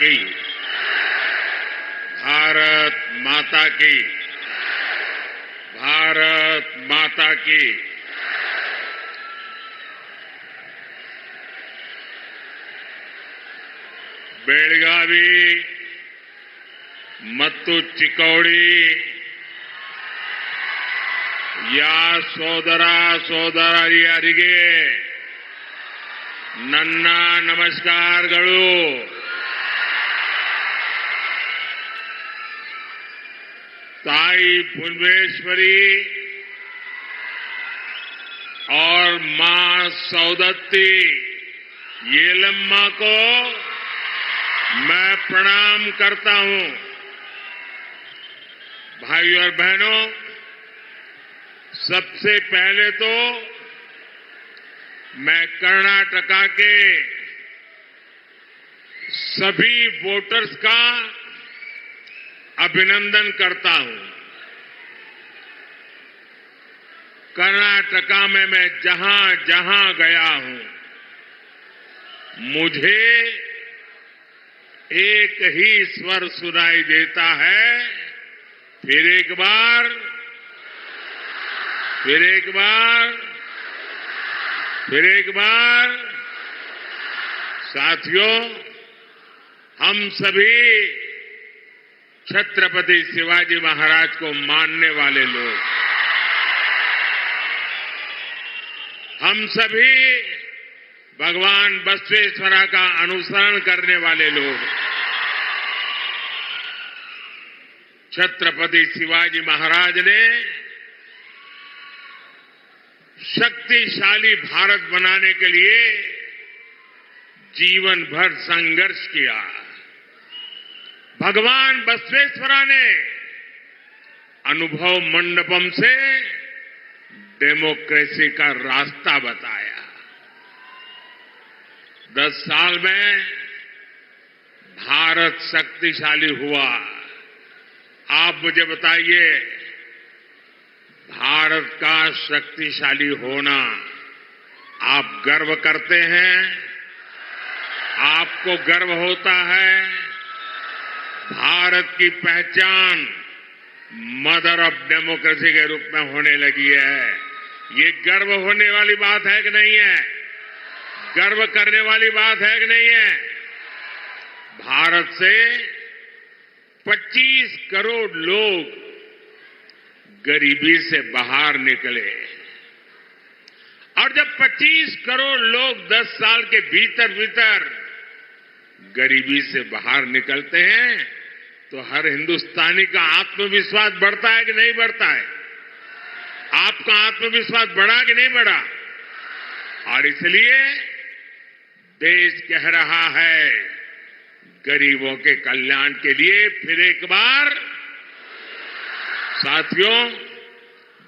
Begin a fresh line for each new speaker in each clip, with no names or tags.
की, भारत माता की, भारत माता की। ಬೆಳಗಾವಿ ಮತ್ತು ಚಿಕ್ಕೋಡಿ ಯಾ ಸೋದರ ಸೋದರಿಯರಿಗೆ ನನ್ನ ನಮಸ್ಕಾರಗಳು। ताई भुवनेश्वरी और मां सौदत्ती येलम्मा को मैं प्रणाम करता हूं। भाइयों और बहनों, सबसे पहले तो मैं कर्नाटका के सभी वोटर्स का अभिनंदन करता हूं। कर्नाटका में मैं जहां जहां गया हूं, मुझे एक ही स्वर सुनाई देता है, फिर एक बार, फिर एक बार, फिर एक बार। साथियों, हम सभी छत्रपति शिवाजी महाराज को मानने वाले लोग, हम सभी भगवान बसवेश्वरा का अनुसरण करने वाले लोग, छत्रपति शिवाजी महाराज ने शक्तिशाली भारत बनाने के लिए जीवन भर संघर्ष किया। भगवान बसवेश्वरा ने अनुभव मंडपम से डेमोक्रेसी का रास्ता बताया। 10 साल में भारत शक्तिशाली हुआ। आप मुझे बताइए, भारत का शक्तिशाली होना आप गर्व करते हैं? आपको गर्व होता है? भारत की पहचान मदर ऑफ डेमोक्रेसी के रूप में होने लगी है। ये गर्व होने वाली बात है कि नहीं है? गर्व करने वाली बात है कि नहीं है? भारत से 25 करोड़ लोग गरीबी से बाहर निकले, और जब 25 करोड़ लोग 10 साल के भीतर भीतर गरीबी से बाहर निकलते हैं, तो हर हिंदुस्तानी का आत्मविश्वास बढ़ता है कि नहीं बढ़ता है? आपका आत्मविश्वास बढ़ा कि नहीं बढ़ा? और इसलिए देश कह रहा है, गरीबों के कल्याण के लिए फिर एक बार। साथियों,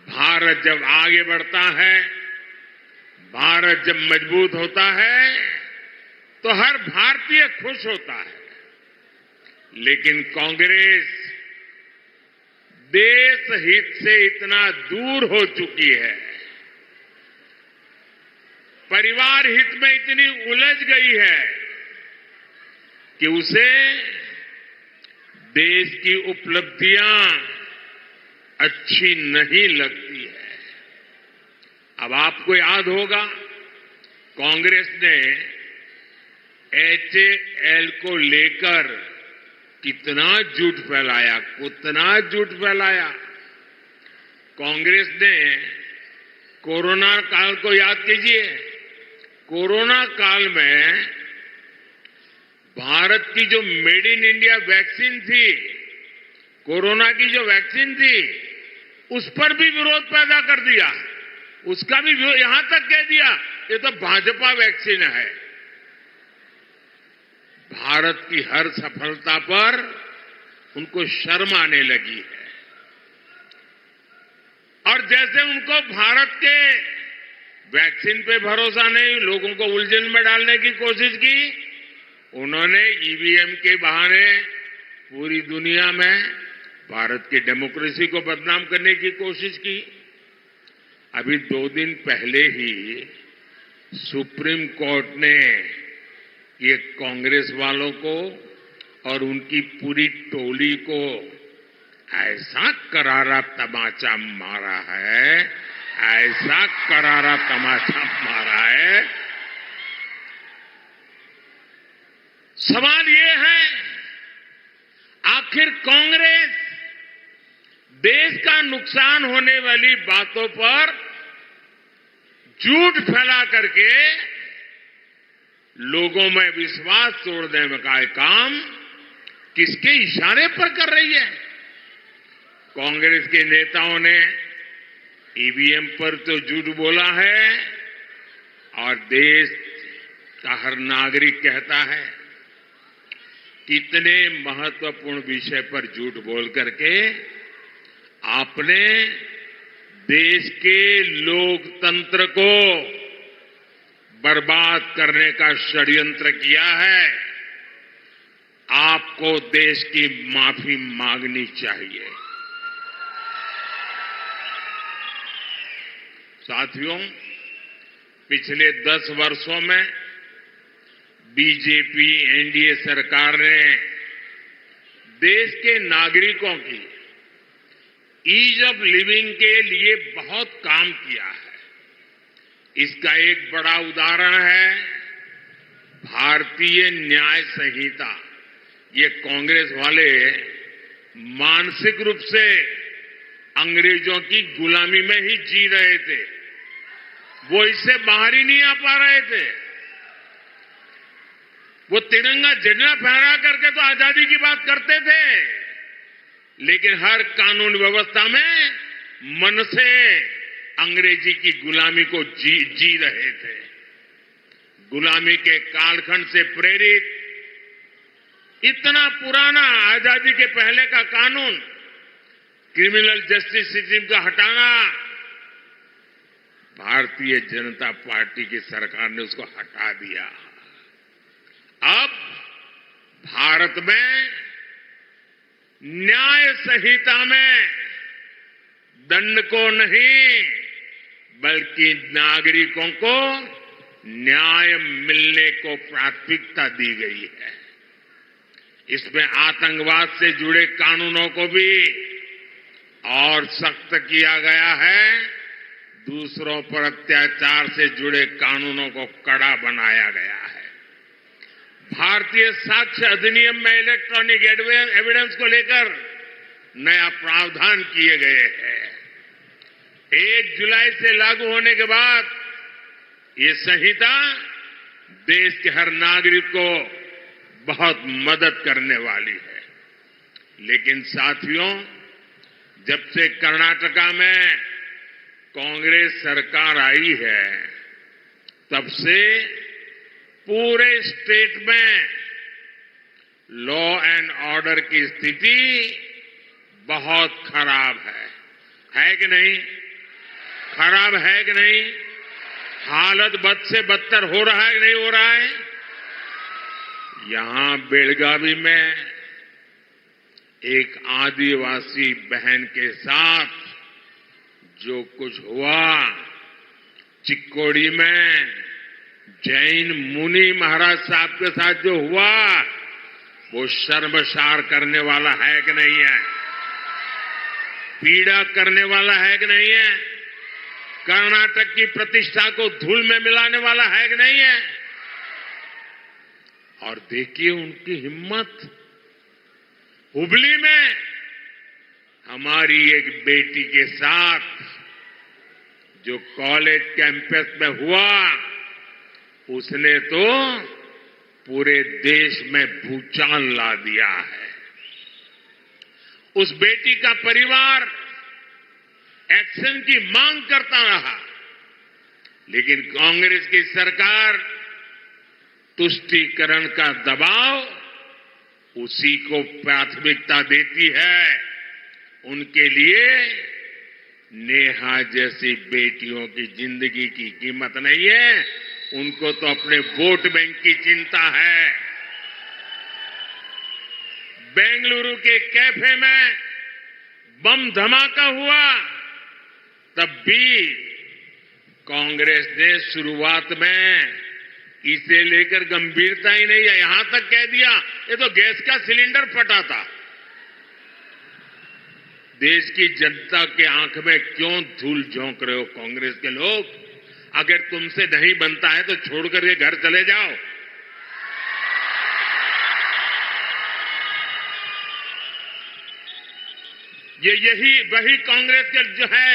भारत जब आगे बढ़ता है, भारत जब मजबूत होता है, तो हर भारतीय खुश होता है। लेकिन कांग्रेस देश हित से इतना दूर हो चुकी है, परिवार हित में इतनी उलझ गई है कि उसे देश की उपलब्धियां अच्छी नहीं लगती है। अब आपको याद होगा, कांग्रेस ने HAL को लेकर कितना झूठ फैलाया, कितना झूठ फैलाया। कांग्रेस ने कोरोना काल को याद कीजिए। कोरोना काल में भारत की जो मेड इन इंडिया वैक्सीन थी, कोरोना की जो वैक्सीन थी, उस पर भी विरोध पैदा कर दिया। उसका भी यहां तक कह दिया ये तो भाजपा वैक्सीन है। भारत की हर सफलता पर उनको शर्म आने लगी है, और जैसे उनको भारत के वैक्सीन पे भरोसा नहीं, लोगों को उलझन में डालने की कोशिश की, उन्होंने ईवीएम के बहाने पूरी दुनिया में भारत की डेमोक्रेसी को बदनाम करने की कोशिश की। अभी 2 दिन पहले ही सुप्रीम कोर्ट ने ये कांग्रेस वालों को और उनकी पूरी टोली को ऐसा करारा तमाचा मारा है, ऐसा करारा तमाचा मारा है। सवाल ये है, आखिर कांग्रेस देश का नुकसान होने वाली बातों पर झूठ फैला करके लोगों में विश्वास तोड़ने का काम किसके इशारे पर कर रही है? कांग्रेस के नेताओं ने ईवीएम पर तो झूठ बोला है और देश का हर नागरिक कहता है कितने महत्वपूर्ण विषय पर झूठ बोल करके आपने देश के लोकतंत्र को बर्बाद करने का षड्यंत्र किया है। आपको देश की माफी मांगनी चाहिए। साथियों, पिछले 10 वर्षों में बीजेपी एनडीए सरकार ने देश के नागरिकों की ईज ऑफ लिविंग के लिए बहुत काम किया है। इसका एक बड़ा उदाहरण है भारतीय न्याय संहिता। ये कांग्रेस वाले मानसिक रूप से अंग्रेजों की गुलामी में ही जी रहे थे, वो इससे बाहर ही नहीं आ पा रहे थे। वो तिरंगा झंडा फहरा करके तो आजादी की बात करते थे, लेकिन हर कानून व्यवस्था में मन से अंग्रेजी की गुलामी को जी रहे थे। गुलामी के कालखंड से प्रेरित इतना पुराना आजादी के पहले का कानून, क्रिमिनल जस्टिस सिस्टम का हटाना, भारतीय जनता पार्टी की सरकार ने उसको हटा दिया। अब भारत में न्याय संहिता में दंड को नहीं बल्कि नागरिकों को न्याय मिलने को प्राथमिकता दी गई है। इसमें आतंकवाद से जुड़े कानूनों को भी और सख्त किया गया है। दूसरों पर अत्याचार से जुड़े कानूनों को कड़ा बनाया गया है। भारतीय साक्ष्य अधिनियम में इलेक्ट्रॉनिक एविडेंस को लेकर नया प्रावधान किए गए हैं। 1 जुलाई से लागू होने के बाद ये संहिता देश के हर नागरिक को बहुत मदद करने वाली है। लेकिन साथियों, जब से कर्नाटका में कांग्रेस सरकार आई है, तब से पूरे स्टेट में लॉ एंड ऑर्डर की स्थिति बहुत खराब है कि नहीं? खराब है कि नहीं? हालत बद से बदतर हो रहा है कि नहीं हो रहा है? यहां बेलगावी में एक आदिवासी बहन के साथ जो कुछ हुआ, चिक्कोड़ी में जैन मुनि महाराज साहब के साथ जो हुआ, वो शर्मसार करने वाला है कि नहीं है? पीड़ा करने वाला है कि नहीं है? कर्नाटक की प्रतिष्ठा को धूल में मिलाने वाला है कि नहीं है? और देखिए उनकी हिम्मत। हुबली में हमारी एक बेटी के साथ जो कॉलेज कैंपस में हुआ, उसने तो पूरे देश में भूचाल ला दिया है। उस बेटी का परिवार एक्शन की मांग करता रहा, लेकिन कांग्रेस की सरकार तुष्टीकरण का दबाव उसी को प्राथमिकता देती है। उनके लिए नेहा जैसी बेटियों की जिंदगी की कीमत नहीं है, उनको तो अपने वोट बैंक की चिंता है। बेंगलुरु के कैफे में बम धमाका हुआ, तब भी कांग्रेस ने शुरुआत में इसे लेकर गंभीरता ही नहीं है। यहां तक कह दिया ये तो गैस का सिलेंडर फटा था। देश की जनता के आंख में क्यों धूल झोंक रहे हो कांग्रेस के लोग? अगर तुमसे नहीं बनता है तो छोड़ करके घर चले जाओ। यही वही कांग्रेस के जो है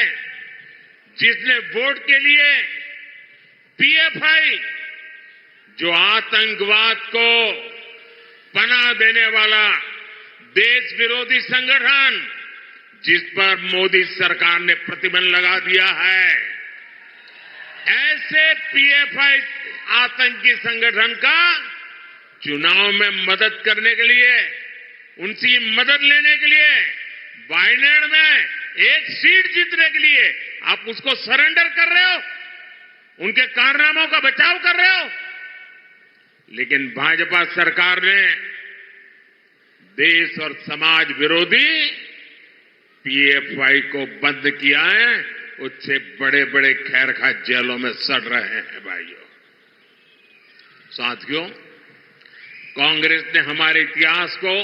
जिसने वोट के लिए पीएफआई, जो आतंकवाद को पनाह देने वाला देश विरोधी संगठन, जिस पर मोदी सरकार ने प्रतिबंध लगा दिया है, ऐसे पीएफआई आतंकी संगठन का चुनाव में मदद करने के लिए, उनकी मदद लेने के लिए, वायनाड में एक सीट जीतने के लिए आप उसको सरेंडर कर रहे हो, उनके कारनामों का बचाव कर रहे हो। लेकिन भाजपा सरकार ने देश और समाज विरोधी पीएफआई को बंद किया है। उससे बड़े बड़े खैरखा जेलों में सड़ रहे हैं भाइयों। साथियों, कांग्रेस ने हमारे इतिहास को,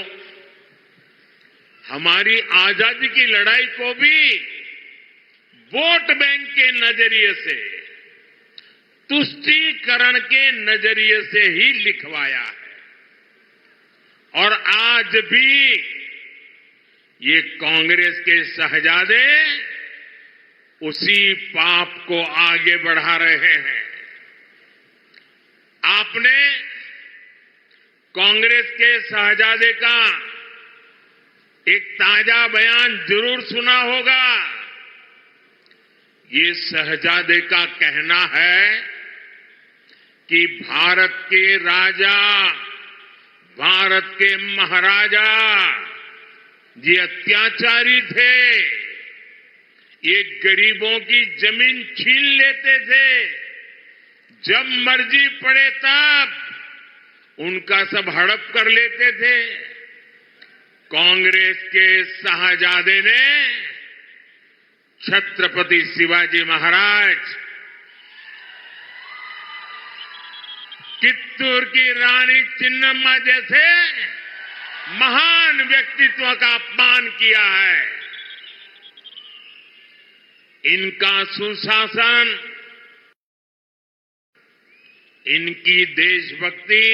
हमारी आजादी की लड़ाई को भी वोट बैंक के नजरिए से, तुष्टीकरण के नजरिए से ही लिखवाया है। और आज भी ये कांग्रेस के शहजादे उसी पाप को आगे बढ़ा रहे हैं। आपने कांग्रेस के शहजादे का एक ताजा बयान जरूर सुना होगा। ये शहजादे का कहना है कि भारत के राजा, भारत के महाराजा ये अत्याचारी थे, ये गरीबों की जमीन छीन लेते थे, जब मर्जी पड़े तब उनका सब हड़प कर लेते थे। कांग्रेस के शहजादे ने छत्रपति शिवाजी महाराज, कित्तूर की रानी चिन्नम्मा जैसे महान व्यक्तित्व का अपमान किया है। इनका सुशासन, इनकी देशभक्ति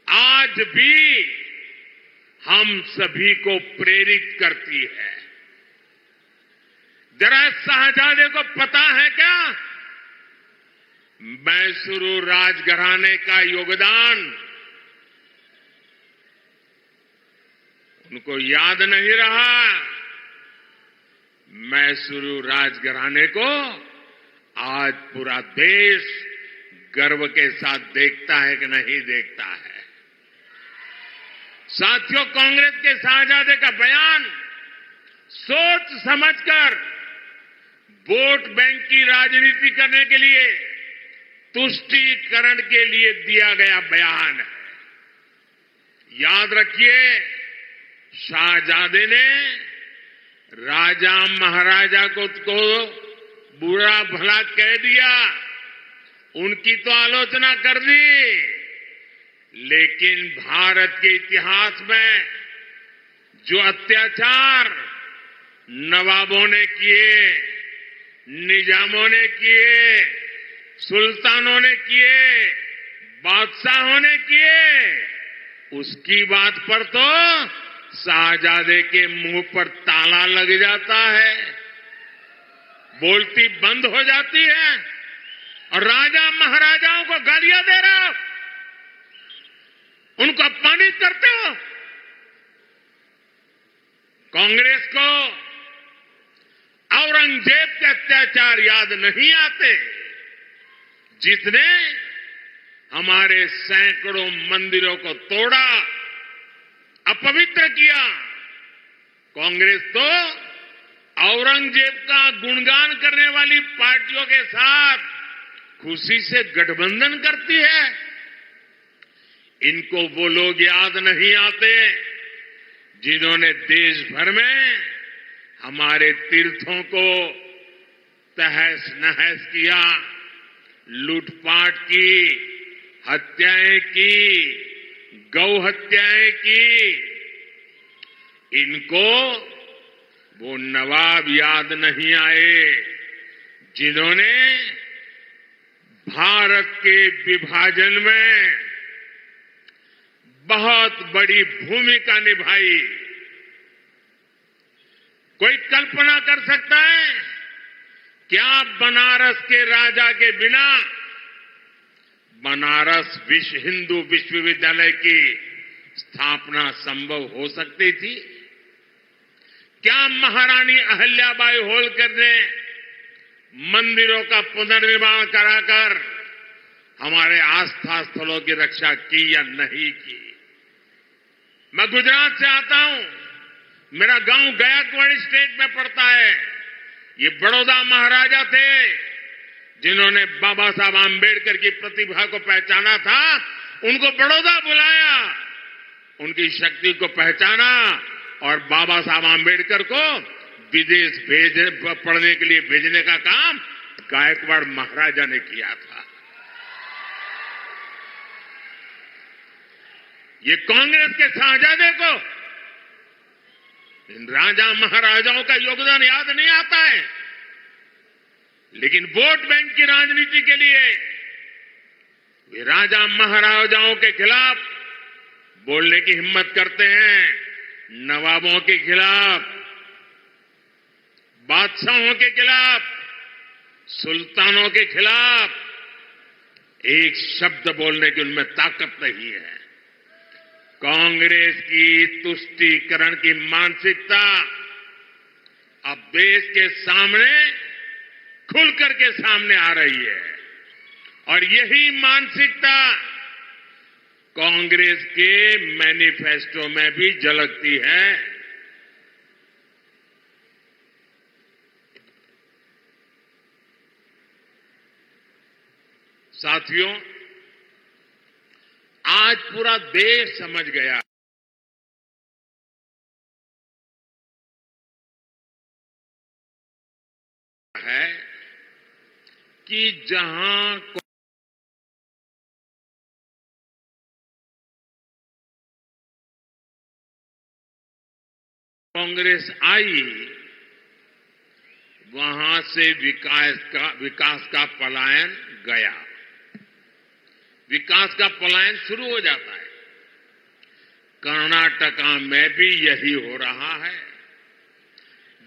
आज भी हम सभी को प्रेरित करती है। जरा शहजादे को पता है क्या मैसूरू राजघराने का योगदान? उनको याद नहीं रहा। मैसूरू राजघराने को आज पूरा देश गर्व के साथ देखता है कि नहीं देखता है। साथियों, कांग्रेस के शहजादे का बयान सोच समझकर वोट बैंक की राजनीति करने के लिए, तुष्टीकरण के लिए दिया गया बयान है। याद रखिए, शाहजादे ने राजा महाराजा को बुरा भला कह दिया, उनकी तो आलोचना कर दी, लेकिन भारत के इतिहास में जो अत्याचार नवाबों ने किए, निजामों ने किए, सुल्तानों ने किए, बादशाहों ने किए, उसकी बात पर तो शाहजादे के मुंह पर ताला लग जाता है, बोलती बंद हो जाती है और राजा महाराजाओं को गालियां दे रहे हो, उनको अपमानित करते हो। कांग्रेस को औरंगजेब के अत्याचार याद नहीं आते, जिसने हमारे सैकड़ों मंदिरों को तोड़ा, अपवित्र किया। कांग्रेस तो औरंगजेब का गुणगान करने वाली पार्टियों के साथ खुशी से गठबंधन करती है। इनको वो लोग याद नहीं आते जिन्होंने देश भर में हमारे तीर्थों को तहस नहस किया, लूटपाट की, हत्याएं की, गौ हत्याएं की, इनको वो नवाब याद नहीं आए जिन्होंने भारत के विभाजन में बहुत बड़ी भूमिका निभाई। कोई कल्पना कर सकता है क्या बनारस के राजा के बिना बनारस हिंदू विश्वविद्यालय की स्थापना संभव हो सकती थी? क्या महारानी अहल्याबाई होलकर ने मंदिरों का पुनर्निर्माण कराकर हमारे आस्था स्थलों की रक्षा की या नहीं की? मैं गुजरात से आता हूं, मेरा गांव गायकवाड़ स्टेट में पड़ता है। ये बड़ौदा महाराजा थे जिन्होंने बाबा साहब आम्बेडकर की प्रतिभा को पहचाना था, उनको बड़ौदा बुलाया, उनकी शक्ति को पहचाना और बाबा साहब आम्बेडकर को विदेश पढ़ने के लिए भेजने का काम गायकवाड़ महाराजा ने किया था। ये कांग्रेस के शाहजादे को इन राजा महाराजाओं का योगदान याद नहीं आता है, लेकिन वोट बैंक की राजनीति के लिए वे राजा महाराजाओं के खिलाफ बोलने की हिम्मत करते हैं, नवाबों के खिलाफ, बादशाहों के खिलाफ, सुल्तानों के खिलाफ एक शब्द बोलने की उनमें ताकत नहीं है। कांग्रेस की तुष्टीकरण की मानसिकता अब देश के सामने खुल करके सामने आ रही है और यही मानसिकता कांग्रेस के मैनिफेस्टो में भी झलकती है। साथियों, आज पूरा देश समझ गया है कि जहां कांग्रेस आई वहां से विकास का पलायन गया, विकास का पलायन शुरू हो जाता है। कर्नाटका में भी यही हो रहा है।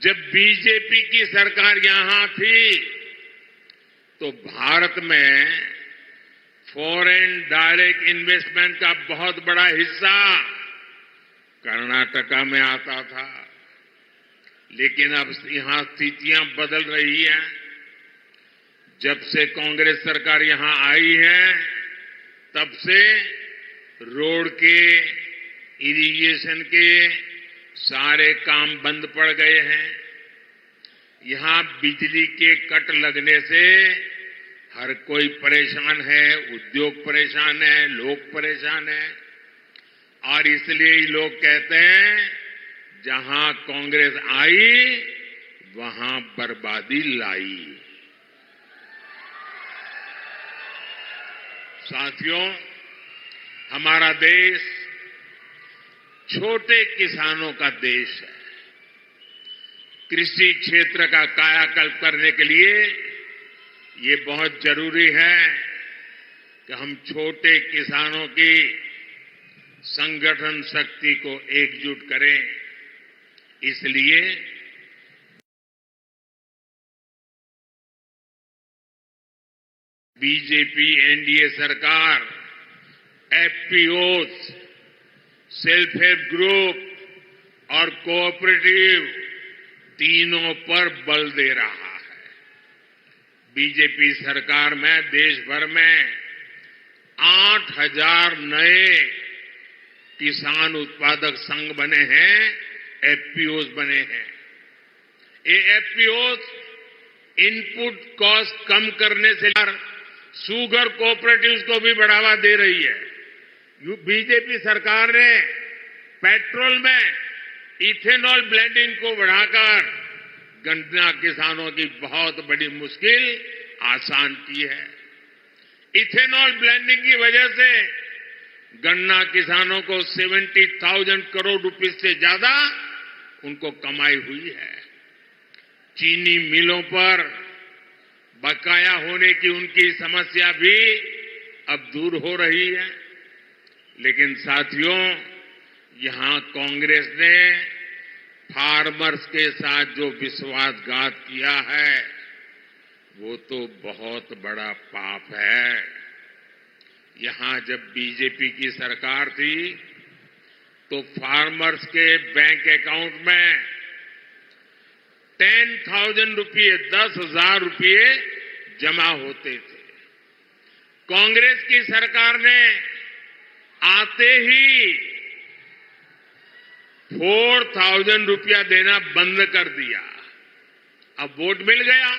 जब बीजेपी की सरकार यहां थी तो भारत में फॉरेन डायरेक्ट इन्वेस्टमेंट का बहुत बड़ा हिस्सा कर्नाटका में आता था, लेकिन अब यहां स्थितियां बदल रही हैं। जब से कांग्रेस सरकार यहां आई है तब से रोड के, इरिगेशन के सारे काम बंद पड़ गए हैं। यहां बिजली के कट लगने से हर कोई परेशान है, उद्योग परेशान है, लोग परेशान है और इसलिए ही लोग कहते हैं जहां कांग्रेस आई वहां बर्बादी लाई। साथियों, हमारा देश छोटे किसानों का देश है। कृषि क्षेत्र का कायाकल्प करने के लिए ये बहुत जरूरी है कि हम छोटे किसानों की संगठन शक्ति को एकजुट करें। इसलिए बीजेपी एनडीए सरकार एफपीओज, सेल्फ हेल्प ग्रुप और कोऑपरेटिव तीनों पर बल दे रहा है। बीजेपी सरकार में देश भर में 8,000 नए किसान उत्पादक संघ बने हैं, एफपीओज बने हैं। ये एफपीओज इनपुट कॉस्ट कम करने से शुगर कोऑपरेटिव्स को भी बढ़ावा दे रही है। बीजेपी सरकार ने पेट्रोल में इथेनॉल ब्लेंडिंग को बढ़ाकर गन्ना किसानों की बहुत बड़ी मुश्किल आसान की है। इथेनॉल ब्लेंडिंग की वजह से गन्ना किसानों को 70,000 करोड़ रुपए से ज्यादा उनको कमाई हुई है। चीनी मिलों पर बकाया होने की उनकी समस्या भी अब दूर हो रही है। लेकिन साथियों, यहां कांग्रेस ने फार्मर्स के साथ जो विश्वासघात किया है वो तो बहुत बड़ा पाप है। यहां जब बीजेपी की सरकार थी तो फार्मर्स के बैंक अकाउंट में 10,000 रुपये, 10,000 रुपये जमा होते थे। कांग्रेस की सरकार ने आते ही 4,000 रुपया देना बंद कर दिया। अब वोट मिल गया,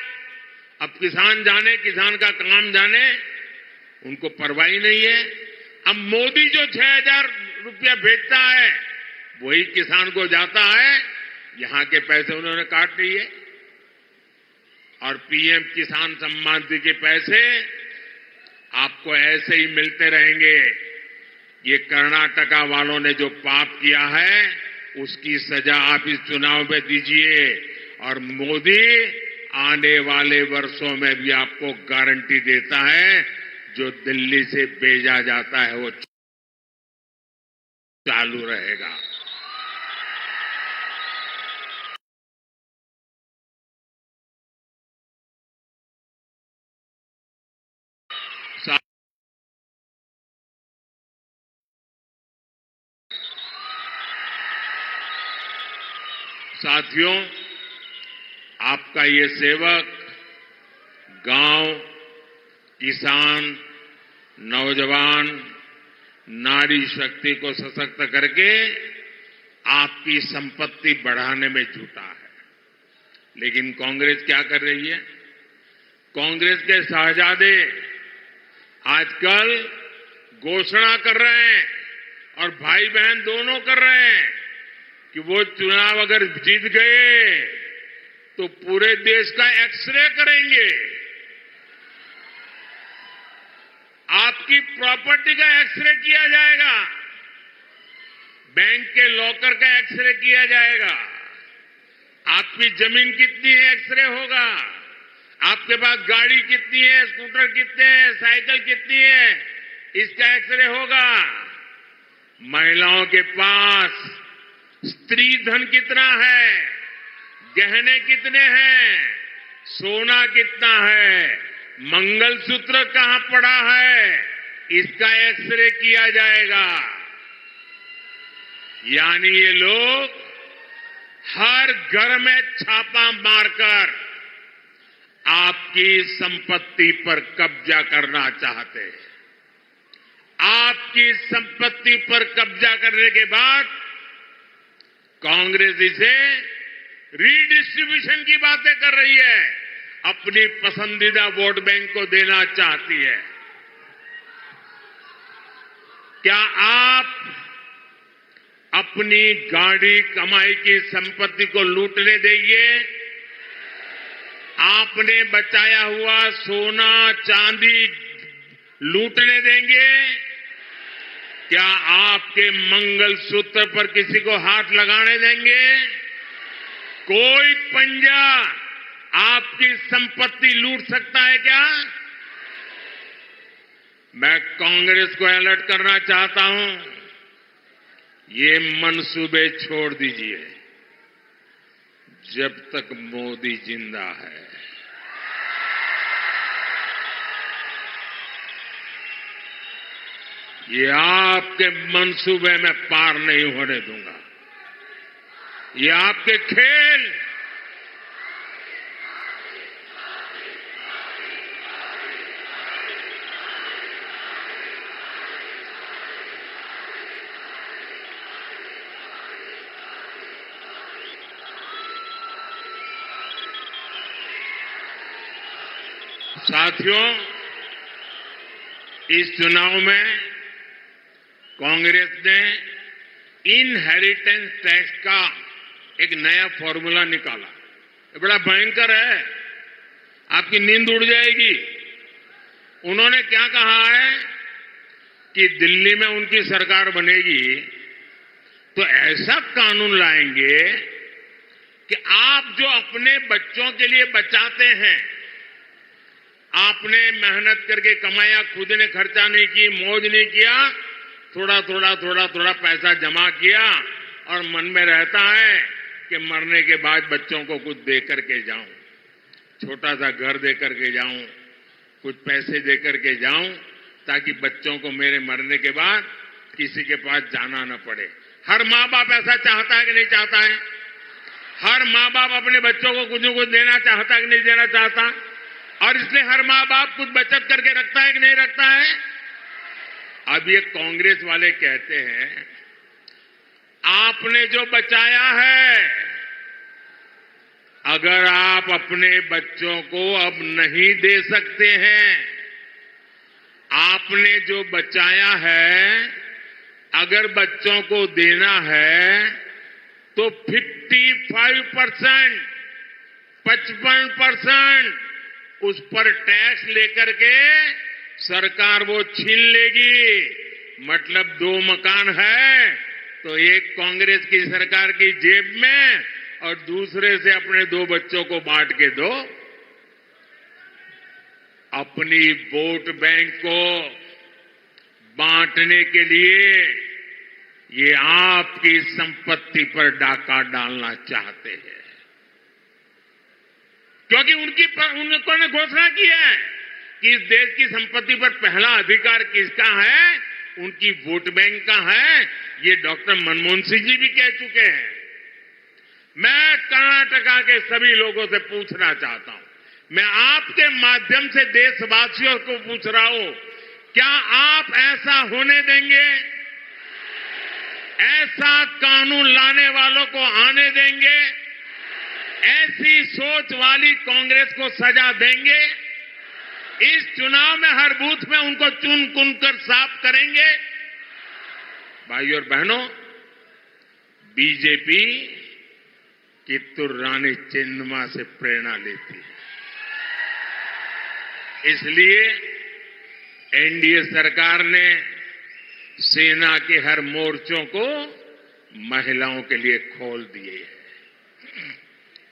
अब किसान जाने, किसान का काम जाने, उनको परवाह नहीं है। अब मोदी जो 6,000 रुपया भेजता है वही किसान को जाता है, यहां के पैसे उन्होंने काट लिए। और पीएम किसान सम्मान निधि के पैसे आपको ऐसे ही मिलते रहेंगे। ये कर्नाटका वालों ने जो पाप किया है उसकी सजा आप इस चुनाव में दीजिए, और मोदी आने वाले वर्षों में भी आपको गारंटी देता है जो दिल्ली से भेजा जाता है वो चालू रहेगा। साथियों, आपका ये सेवक गांव, किसान, नौजवान, नारी शक्ति को सशक्त करके आपकी संपत्ति बढ़ाने में जुटा है। लेकिन कांग्रेस क्या कर रही है? कांग्रेस के शहजादे आजकल घोषणा कर रहे हैं और भाई बहन दोनों कर रहे हैं कि वो चुनाव अगर जीत गए तो पूरे देश का एक्सरे करेंगे, आपकी प्रॉपर्टी का एक्सरे किया जाएगा, बैंक के लॉकर का एक्सरे किया जाएगा, आपकी जमीन कितनी है एक्सरे होगा, आपके पास गाड़ी कितनी है, स्कूटर कितने हैं, साइकिल कितनी है, इसका एक्सरे होगा। महिलाओं के पास स्त्री धन कितना है, गहने कितने हैं, सोना कितना है, मंगलसूत्र कहां पड़ा है, इसका एक्सरे किया जाएगा। यानी ये लोग हर घर में छापा मारकर आपकी संपत्ति पर कब्जा करना चाहते हैं। आपकी संपत्ति पर कब्जा करने के बाद कांग्रेस इसे रीडिस्ट्रीब्यूशन की बातें कर रही है, अपनी पसंदीदा वोट बैंक को देना चाहती है। क्या आप अपनी गाड़ी कमाई की संपत्ति को लूटने देंगे? आपने बचाया हुआ सोना चांदी लूटने देंगे? क्या आपके मंगलसूत्र पर किसी को हाथ लगाने देंगे? कोई पंजा आपकी संपत्ति लूट सकता है क्या? मैं कांग्रेस को अलर्ट करना चाहता हूं, ये मंसूबे छोड़ दीजिए जब तक मोदी जिंदा है। ये आपके मंसूबे में पार नहीं होने दूंगा। ये आपके खेल साथियों, इस चुनाव में कांग्रेस ने इनहेरिटेंस टैक्स का एक नया फॉर्मूला निकाला। ये बड़ा भयंकर है, आपकी नींद उड़ जाएगी। उन्होंने क्या कहा है कि दिल्ली में उनकी सरकार बनेगी तो ऐसा कानून लाएंगे कि आप जो अपने बच्चों के लिए बचाते हैं, आपने मेहनत करके कमाया, खुद ने खर्चा नहीं की, मौज नहीं किया, थोड़ा पैसा जमा किया और मन में रहता है कि मरने के बाद बच्चों को कुछ दे करके जाऊं, छोटा सा घर दे करके जाऊं, कुछ पैसे दे करके जाऊं, ताकि बच्चों को मेरे मरने के बाद किसी के पास जाना न पड़े। हर माँ बाप ऐसा चाहता है कि नहीं चाहता है? हर माँ बाप अपने बच्चों को कुछ न कुछ देना चाहता है कि नहीं देना चाहता? और इसलिए हर माँ बाप कुछ बचत करके रखता है कि नहीं रखता है? अब ये कांग्रेस वाले कहते हैं आपने जो बचाया है, अगर आप अपने बच्चों को अब नहीं दे सकते हैं, आपने जो बचाया है अगर बच्चों को देना है तो 55%, 55% उस पर टैक्स लेकर के सरकार वो छीन लेगी। मतलब 2 मकान है तो एक कांग्रेस की सरकार की जेब में और दूसरे से अपने 2 बच्चों को बांट के दो। अपनी वोट बैंक को बांटने के लिए ये आपकी संपत्ति पर डाका डालना चाहते हैं, क्योंकि उन्होंने घोषणा की है कि इस देश की संपत्ति पर पहला अधिकार किसका है, उनकी वोट बैंक का है। ये डॉक्टर मनमोहन सिंह जी भी कह चुके हैं। मैं कर्नाटका के सभी लोगों से पूछना चाहता हूं, मैं आपके माध्यम से देशवासियों को पूछ रहा हूं, क्या आप ऐसा होने देंगे? ऐसा कानून लाने वालों को आने देंगे? ऐसी सोच वाली कांग्रेस को सजा देंगे? इस चुनाव में हर बूथ में उनको चुन चुन कर साफ करेंगे? भाइयों और बहनों, बीजेपी कित्तूर रानी चेन्नम्मा से प्रेरणा लेती है। इसलिए एनडीए सरकार ने सेना के हर मोर्चों को महिलाओं के लिए खोल दिए हैं।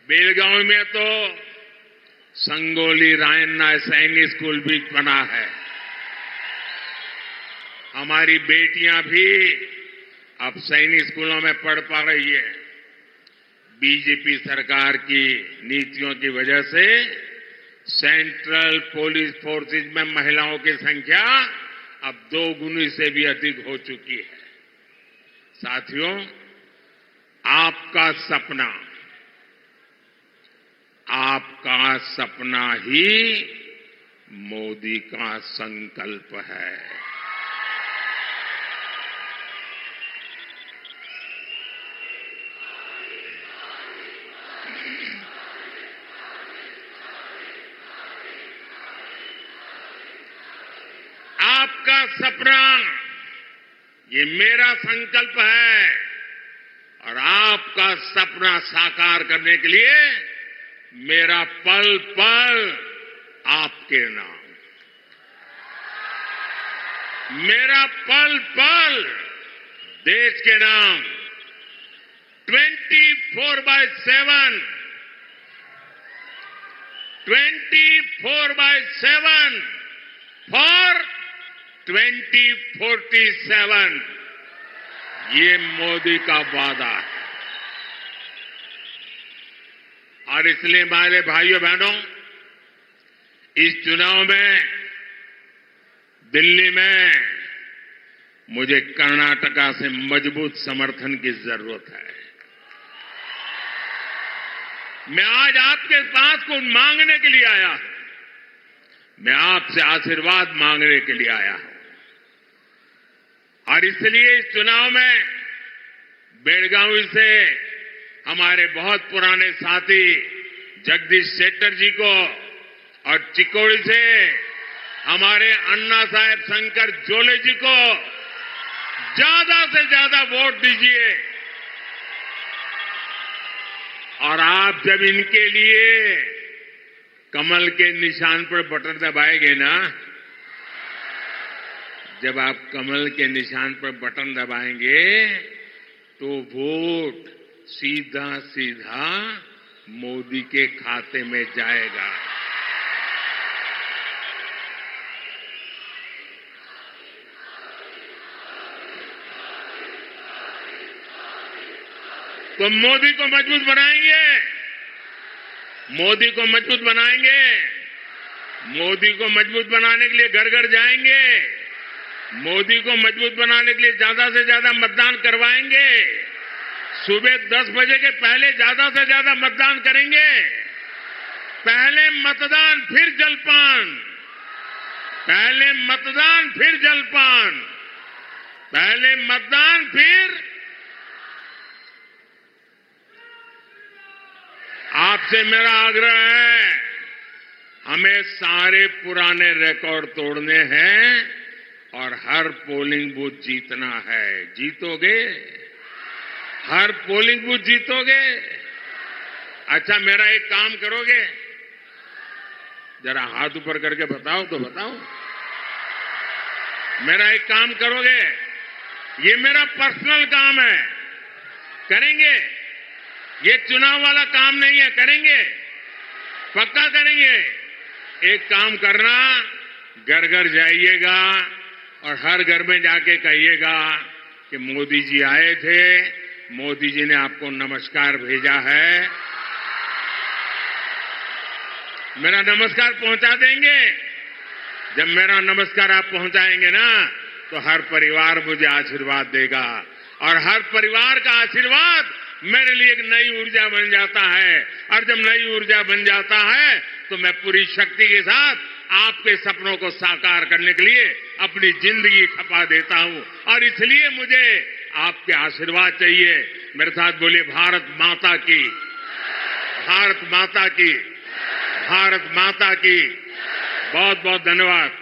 बेलगांव में तो संगोली रायन्ना सैनिक स्कूल भी बना है। हमारी बेटियां भी अब सैनिक स्कूलों में पढ़ पा रही है। बीजेपी सरकार की नीतियों की वजह से सेंट्रल पुलिस फोर्सेज में महिलाओं की संख्या अब 2 गुनी से भी अधिक हो चुकी है। साथियों, आपका सपना ही मोदी का संकल्प है। आपका सपना ये मेरा संकल्प है और आपका सपना साकार करने के लिए मेरा पल पल आपके नाम, मेरा पल पल देश के नाम। 24/7 फॉर 2047 ये मोदी का वादा है। और इसलिए हमारे भाइयों बहनों, इस चुनाव में दिल्ली में मुझे कर्नाटका से मजबूत समर्थन की जरूरत है। मैं आज आपके पास कुछ मांगने के लिए आया हूं। मैं आपसे आशीर्वाद मांगने के लिए आया हूं। और इसलिए इस चुनाव में बेलगावी से हमारे बहुत पुराने साथी जगदीश शेट्टर जी को और चिकोड़ी से हमारे अन्ना साहेब शंकर जोले जी को ज्यादा से ज्यादा वोट दीजिए। और आप जब इनके लिए कमल के निशान पर बटन दबाएंगे ना, जब आप कमल के निशान पर बटन दबाएंगे तो वोट सीधा सीधा मोदी के खाते में जाएगा। तो मोदी को मजबूत बनाएंगे, मोदी को मजबूत बनाएंगे, मोदी को मजबूत बनाने के लिए घर घर जाएंगे, मोदी को मजबूत बनाने के लिए ज्यादा से ज्यादा मतदान करवाएंगे, सुबह 10 बजे के पहले ज्यादा से ज्यादा मतदान करेंगे, पहले मतदान फिर जलपान, पहले मतदान फिर जलपान, पहले मतदान फिर। आपसे मेरा आग्रह है, हमें सारे पुराने रिकॉर्ड तोड़ने हैं और हर पोलिंग बूथ जीतना है। जीतोगे? हर पोलिंग बूथ जीतोगे? अच्छा, मेरा एक काम करोगे? जरा हाथ ऊपर करके बताओ तो बताओ। मेरा एक काम करोगे? ये मेरा पर्सनल काम है, करेंगे? ये चुनाव वाला काम नहीं है, करेंगे? पक्का करेंगे? एक काम करना, घर घर जाइएगा और हर घर में जाके कहिएगा कि मोदी जी आए थे, मोदी जी ने आपको नमस्कार भेजा है। मेरा नमस्कार पहुंचा देंगे? जब मेरा नमस्कार आप पहुंचाएंगे ना, तो हर परिवार मुझे आशीर्वाद देगा और हर परिवार का आशीर्वाद मेरे लिए एक नई ऊर्जा बन जाता है। और जब नई ऊर्जा बन जाता है तो मैं पूरी शक्ति के साथ आपके सपनों को साकार करने के लिए अपनी जिंदगी खपा देता हूं। और इसलिए मुझे आपके आशीर्वाद चाहिए। मेरे साथ बोलिए, भारत माता की, भारत माता की, भारत माता की। बहुत बहुत धन्यवाद।